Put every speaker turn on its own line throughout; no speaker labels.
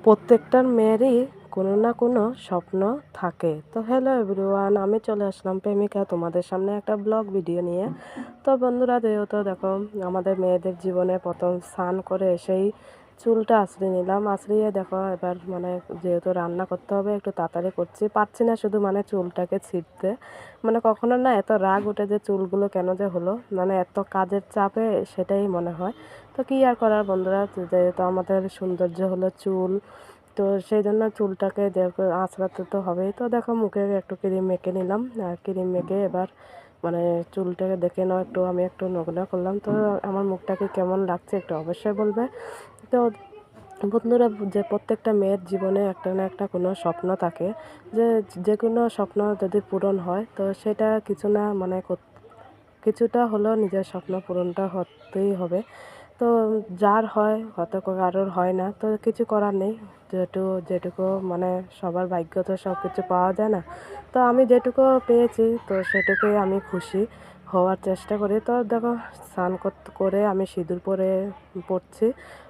প্রত্যেকটার মেয়েরই কোনো না কোনো স্বপ্ন থাকে। তো হ্যালো এভরিওয়ান, আমি চলে আসলাম প্রেমিকা তোমাদের সামনে একটা ব্লগ ভিডিও নিয়ে। তো বন্ধুরা, যেহেতু দেখো আমাদের মেয়েদের জীবনে প্রথম স্নান করে এসেই চুলটা আঁচড়ে নিলাম। আঁচড়িয়ে দেখো এবার মানে যেহেতু রান্না করতে হবে একটু তাড়াতাড়ি করছি, পারছি না শুধু মানে চুলটাকে ছিঁড়তে। মানে কখনো না এত রাগ উঠে যে চুলগুলো কেন যে হলো, মানে এত কাজের চাপে সেটাই মনে হয়। তো কী আর করার বন্ধুরা, যেহেতু আমাদের সৌন্দর্য হলো চুল, তো সেই জন্য চুলটাকে দেখো আঁচড়াতে তো হবেই। তো দেখো মুখে একটু ক্রিম মেখে নিলাম, আর ক্রিম মেখে এবার মানে চুলটাকে দেখে নাও একটু, আমি একটু নগনা করলাম। তো আমার মুখটাকে কেমন লাগছে একটু অবশ্যই বলবে। তো বন্ধুরা, যে প্রত্যেকটা মেয়ের জীবনে একটা না একটা কোনো স্বপ্ন থাকে, যে যে কোনো স্বপ্ন যদি পূরণ হয় তো সেটা কিছু না মানে কিছুটা হলেও নিজের স্বপ্ন পূরণটা হতেই হবে। তো যার হয় হয়তো কারোর হয় না, তো কিছু করার নেই। যেটুকু মানে সবার ভাগ্য তো সব কিছু পাওয়া যায় না। তো আমি যেটুকু পেয়েছি তো সেটুকুই আমি খুশি হওয়ার চেষ্টা করি। তো দেখো স্নান করে আমি সিঁদুর পড়ছি।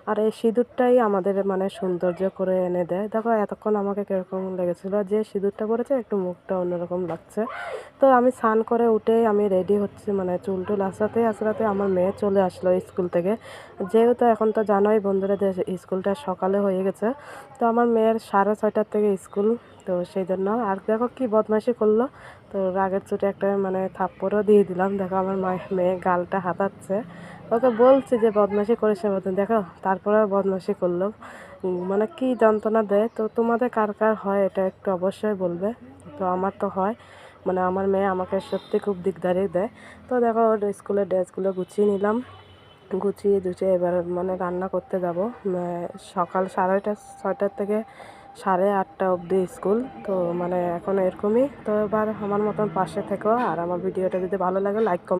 আর এই সিঁদুরটাই আমাদের মানে সৌন্দর্য করে এনে দেয়। দেখো এতক্ষণ আমাকে কীরকম লেগেছিলো, যে সিঁদুরটা পরেছে একটু মুখটা অন্যরকম লাগছে। তো আমি স্নান করে উঠে আমি রেডি হচ্ছি, মানে চুল টুল আঁচড়াতে আঁচড়াতে আমার মেয়ে চলে আসলো স্কুল থেকে। যেহেতু এখন তো জানোই বন্ধুরা যে স্কুলটা সকালে হয়ে গেছে। তো আমার মেয়ের 6:30টার থেকে স্কুল। তো সেই জন্য আর দেখো কি বদমাইশি করলো, তো রাগের চোটে একটা মানে থাপ্পড়ও দিয়ে দিলাম। দেখো আমার মেয়ে গালটা হাতাচ্ছে। ওকে বলছি যে বদমাইশি করিস না মতন, দেখো তারপরে বদমাইশি করলো। মানে কি যন্ত্রণা দেয়। তো তোমাদের কার কার হয় এটা একটু অবশ্যই বলবে। তো আমার তো হয়, মানে আমার মেয়ে আমাকে সত্যি খুব দিকদারি দেয়। তো দেখো ওর স্কুলের ড্রেসগুলো গুছিয়ে নিলাম, গুছিয়ে গুছিয়ে এবার মানে রান্না করতে যাব। সকাল 6:30 থেকে 8:30 অবধি স্কুল। তো মানে এখন এরকমই। তো এবার আমার মতন পাশে থেকো, আর আমার ভিডিওটা যদি ভালো লাগে লাইক